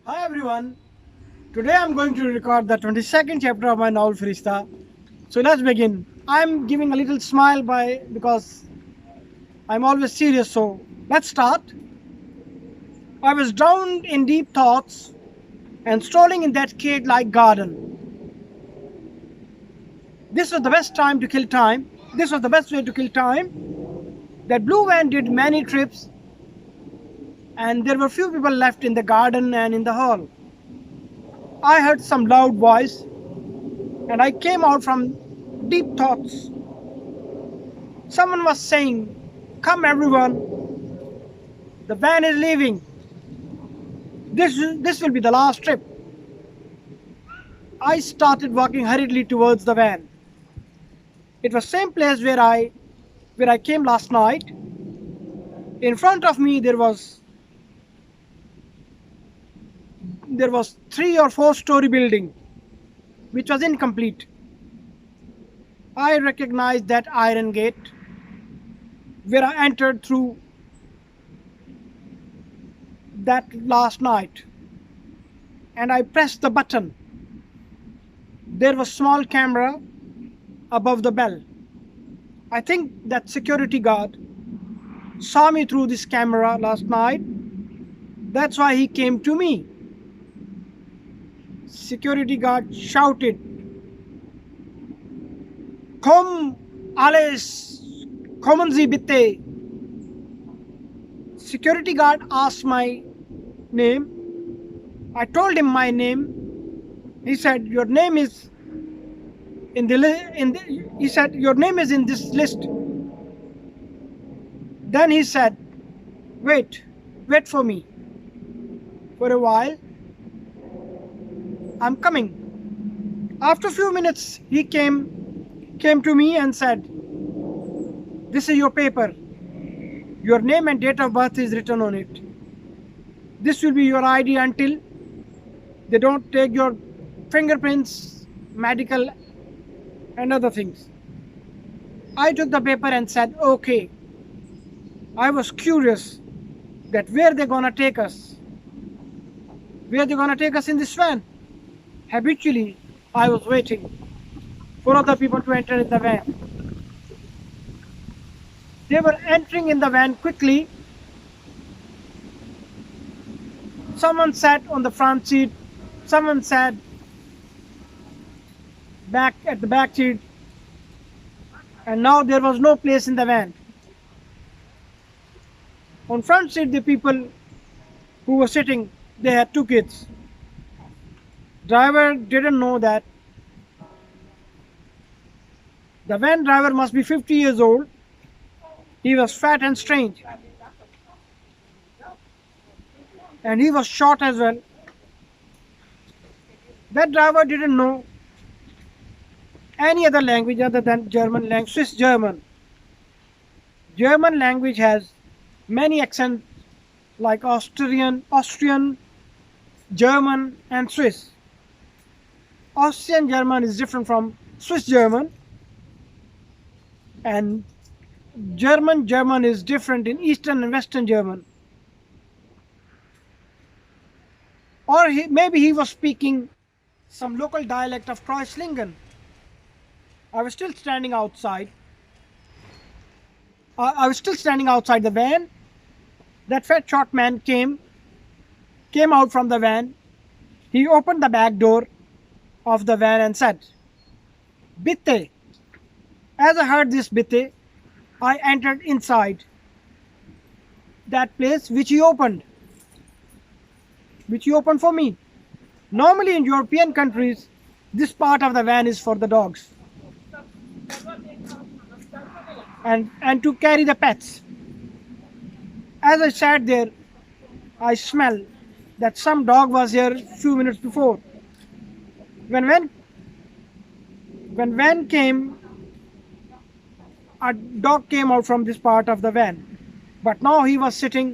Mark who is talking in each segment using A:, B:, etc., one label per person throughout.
A: Hi everyone. Today I'm going to record the 22nd chapter of my novel Farishta. So let's begin. I'm giving a little smile by because I'm always serious. So let's start. I was drowned in deep thoughts and strolling in that cave-like garden. This was the best time to kill time. This was the best way to kill time. That blue van did many trips and there were few people left in the garden and in the hall. I heard some loud voice and I came out from deep thoughts. Someone was saying, "Come everyone, the van is leaving. This will be the last trip." I started walking hurriedly towards the van. It was same place where I came last night. In front of me there was 3 or 4 story building which was incomplete. I recognized that iron gate where I entered through that last night and I pressed the button. There was small camera above the bell. I think that security guard saw me through this camera last night. That's why he came to me. Security guard shouted, "Come, alles, kommen Sie bitte." Security guard asked my name. I told him my name. He said, "Your name is in the he said, "Your name is in this list." Then he said, wait for me." For a while, "I'm coming." After a few minutes, he came to me and said, "This is your paper. Your name and date of birth is written on it. This will be your ID until they don't take your fingerprints, medical, and other things." I took the paper and said, "Okay." I was curious that where they gonna take us. Where they gonna take us in this van? Habitually, I was waiting for other people to enter in the van. They were entering in the van quickly. Someone sat on the front seat, someone sat back at the back seat, and now there was no place in the van. On front seat, the people who were sitting, they had 2 kids. Driver didn't know that the van driver must be 50 years old. He was fat and strange, and he was short as well. That driver didn't know any other language other than German language, Swiss German. German language has many accents like Austrian, German, and Swiss. Austrian German is different from Swiss German, and German is different in Eastern and Western German. Or maybe he was speaking some local dialect of Kreuzlingen. I was still standing outside. I was still standing outside the van. That fat short man came out from the van. He opened the back door of the van and said, "Bitte." As I heard this bitte, I entered inside that place which he opened for me. Normally in European countries, this part of the van is for the dogs and to carry the pets. As I sat there, I smelled that some dog was here a few minutes before. When van, when van came, a dog came out from this part of the van, but now he was sitting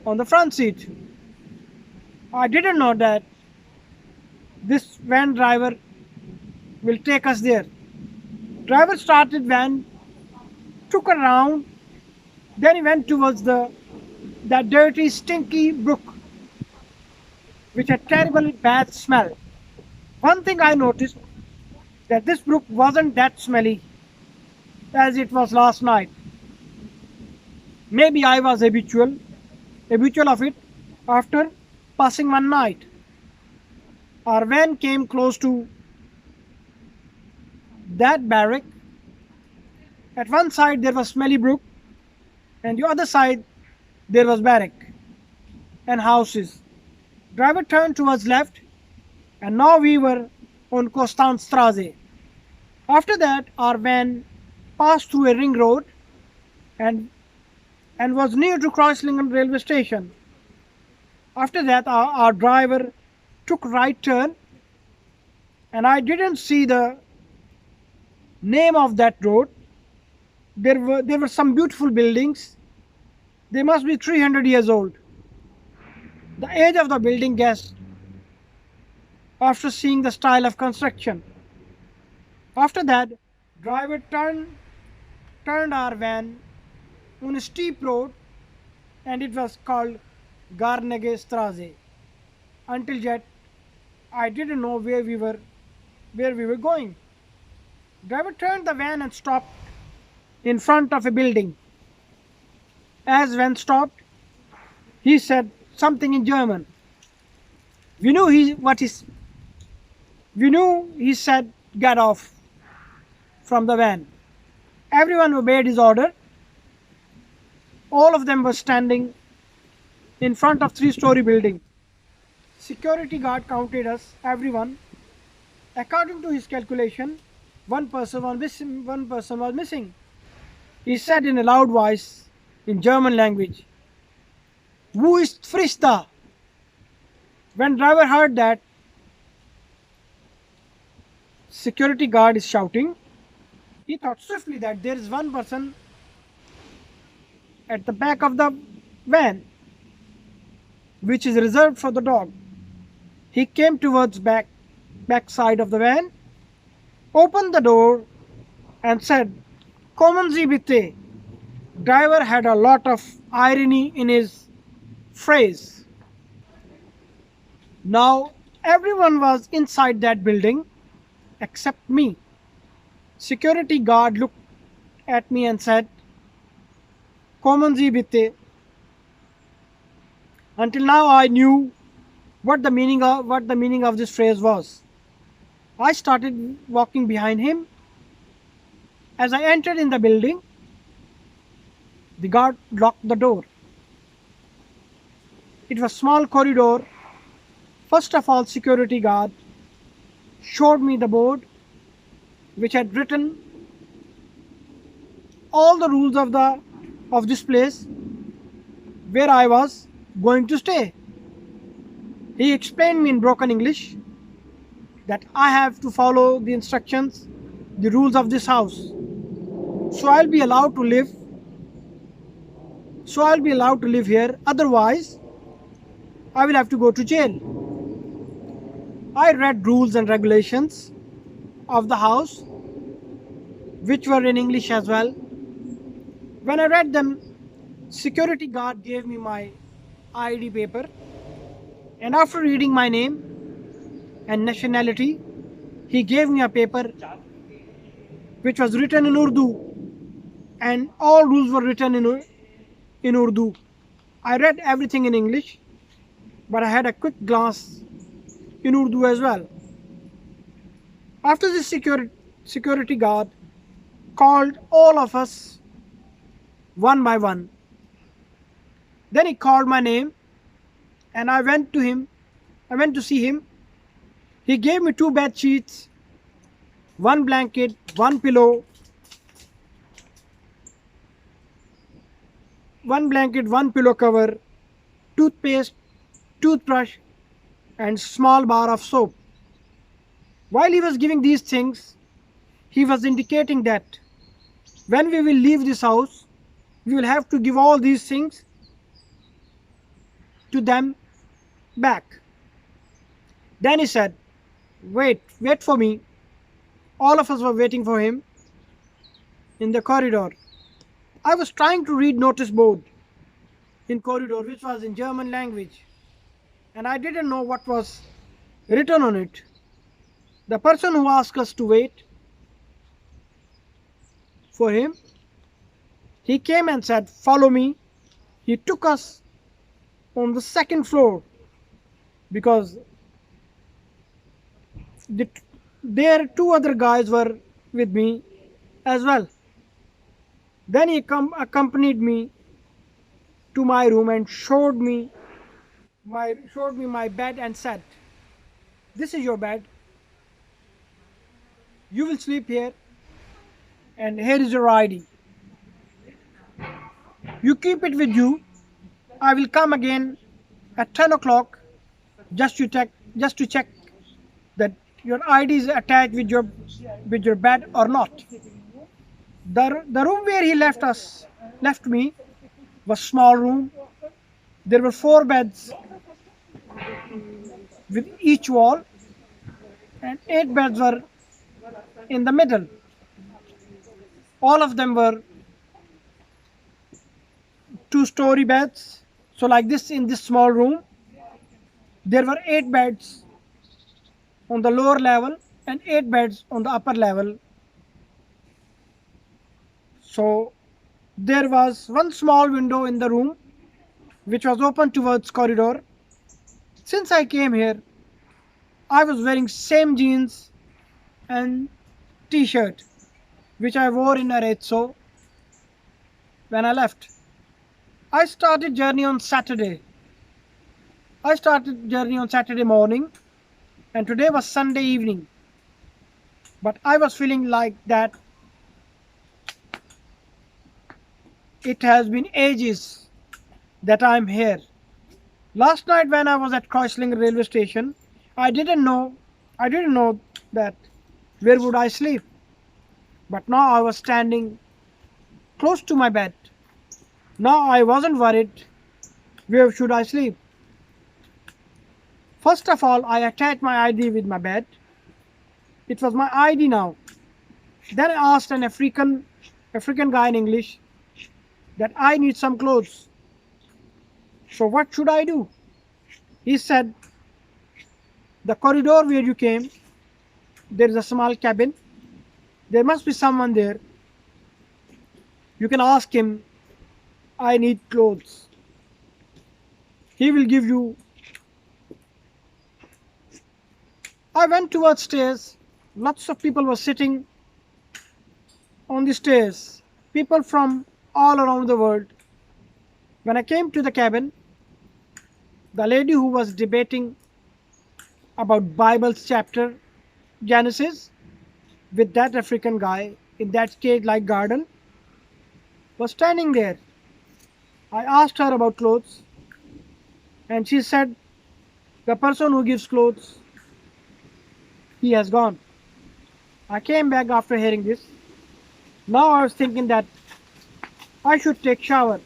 A: on the front seat. I didn't know that this van driver will take us there. Driver started van, took a round, then he went towards that dirty, stinky brook. which had terrible bad smell. One thing I noticed that this brook wasn't that smelly as it was last night. Maybe I was habitual of it after passing one night. Our van came close to that barrack. At one side there was smelly brook, and the other side there was barrack and houses. Driver turned towards left, and now we were on Kostanstrasse. After that, our van passed through a ring road and was near to Kreuzlingen railway station. After that, our driver took right turn, and I didn't see the name of that road. There were some beautiful buildings. They must be 300 years old. The age of the building guessed after seeing the style of construction. After that, driver turned our van on a steep road, and it was called Garnege Straße. Until yet, I didn't know where we were going. Driver turned the van and stopped in front of a building. As van stopped, he said something in German. We knew he said get off from the van. Everyone obeyed his order. All of them were standing in front of three-story building. Security guard counted us, everyone. According to his calculation, one person was missing. He said in a loud voice in German language, "Wo ist Farishta?" When driver heard that security guard is shouting, he thought swiftly that there is one person at the back of the van, which is reserved for the dog. He came towards back side of the van, opened the door, and said, "Kommen Sie bitte." Driver had a lot of irony in his phrase. Now everyone was inside that building except me. Security guard looked at me and said, "Kommen Sie bitte." Until now I knew what the meaning of this phrase was. I started walking behind him. As I entered in the building, the guard locked the door. It was a small corridor. First of all, security guard showed me the board which had written all the rules of this place where I was going to stay. He explained me in broken English that I have to follow the instructions, the rules of this house. So I'll be allowed to live here. Otherwise, I will have to go to jail. I read rules and regulations of the house, which were in English as well. When I read them, security guard gave me my ID paper, and after reading my name and nationality, he gave me a paper which was written in Urdu, and all rules were written in Urdu. I read everything in English, but I had a quick glance in Urdu as well. After this security guard called all of us one by one. Then he called my name, and I went to see him. He gave me 2 bed sheets, 1 blanket, 1 pillow, 1 pillow cover, toothpaste, toothbrush, and small bar of soap. While he was giving these things, he was indicating that when we will leave this house, we will have to give all these things to them back. Then he said, wait for me." All of us were waiting for him in the corridor. I was trying to read notice board in corridor, which was in German language. and I didn't know what was written on it. The person who asked us to wait for him, he came and said, "Follow me." He took us on the second floor because the, there two other guys were with me as well. Then he accompanied me to my room and showed me my bed and said, "This is your bed. You will sleep here, and here is your ID. You keep it with you. I will come again at 10 o'clock just to check that your ID is attached with your bed or not." The room where he left me was small room. There were four beds with each wall, and eight beds were in the middle. All of them were two-story beds. So like this, in this small room, there were eight beds on the lower level and eight beds on the upper level. So there was one small window in the room which was open towards corridor. Since I came here, I was wearing same jeans and t-shirt which I wore in Arezzo when I left. I started journey on Saturday. I started journey on Saturday morning, and today was Sunday evening. But I was feeling like that it has been ages that I'm here. Last night when I was at Kreuzlingen railway station, I didn't know that where would I sleep. But now I was standing close to my bed. Now I wasn't worried where should I sleep. First of all, I attached my ID with my bed. It was my ID now. Then I asked an African guy in English that I need some clothes. So what should I do? He said, the corridor where you came, there is a small cabin. There must be someone there. You can ask him, I need clothes. He will give you. I went towards stairs. Lots of people were sitting on the stairs. People from all around the world. When I came to the cabin, the lady who was debating about Bible's chapter Genesis with that African guy in that cage-like garden was standing there. I asked her about clothes, and she said, the person who gives clothes, he has gone. I came back after hearing this. Now I was thinking that I should take shower.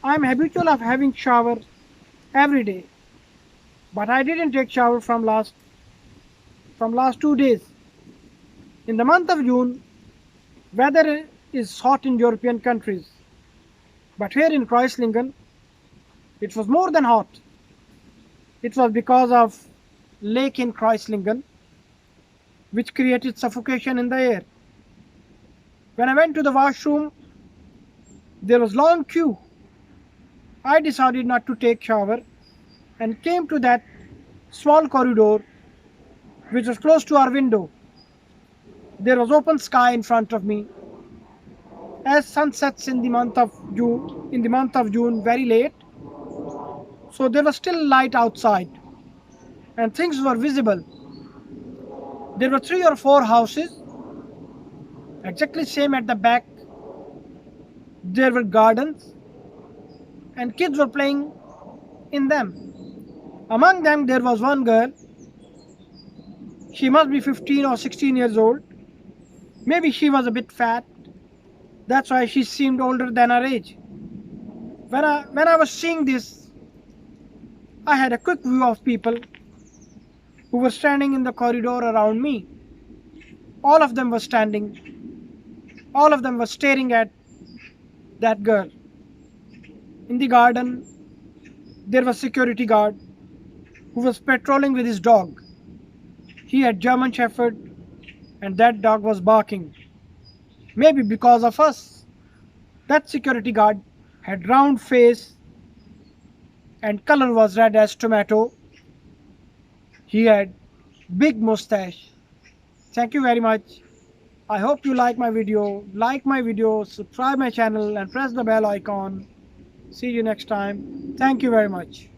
A: I am habitual of having shower every day, but I didn't take shower from last 2 days. In the month of June, weather is hot in European countries, but here in Kreuzlingen, it was more than hot. It was because of lake in Kreuzlingen, which created suffocation in the air. When I went to the washroom, there was long queue. I decided not to take shower and came to that small corridor which was close to our window. There was open sky in front of me. As sun sets in the month of June very late, so there was still light outside and things were visible. There were 3 or 4 houses exactly same at the back. There were gardens and kids were playing in them. Among them there was one girl. She must be 15 or 16 years old. Maybe she was a bit fat. That's why she seemed older than her age. When I was seeing this, I had a quick view of people who were standing in the corridor around me. All of them were standing. All of them were staring at that girl. In the garden, There was a security guard who was patrolling with his dog. He had German Shepherd, and that dog was barking. Maybe because of us. That security guard had round face and color was red as tomato. He had big mustache. Thank you very much. I hope you like my video. Like my video, subscribe my channel and press the bell icon. See you next time. Thank you very much.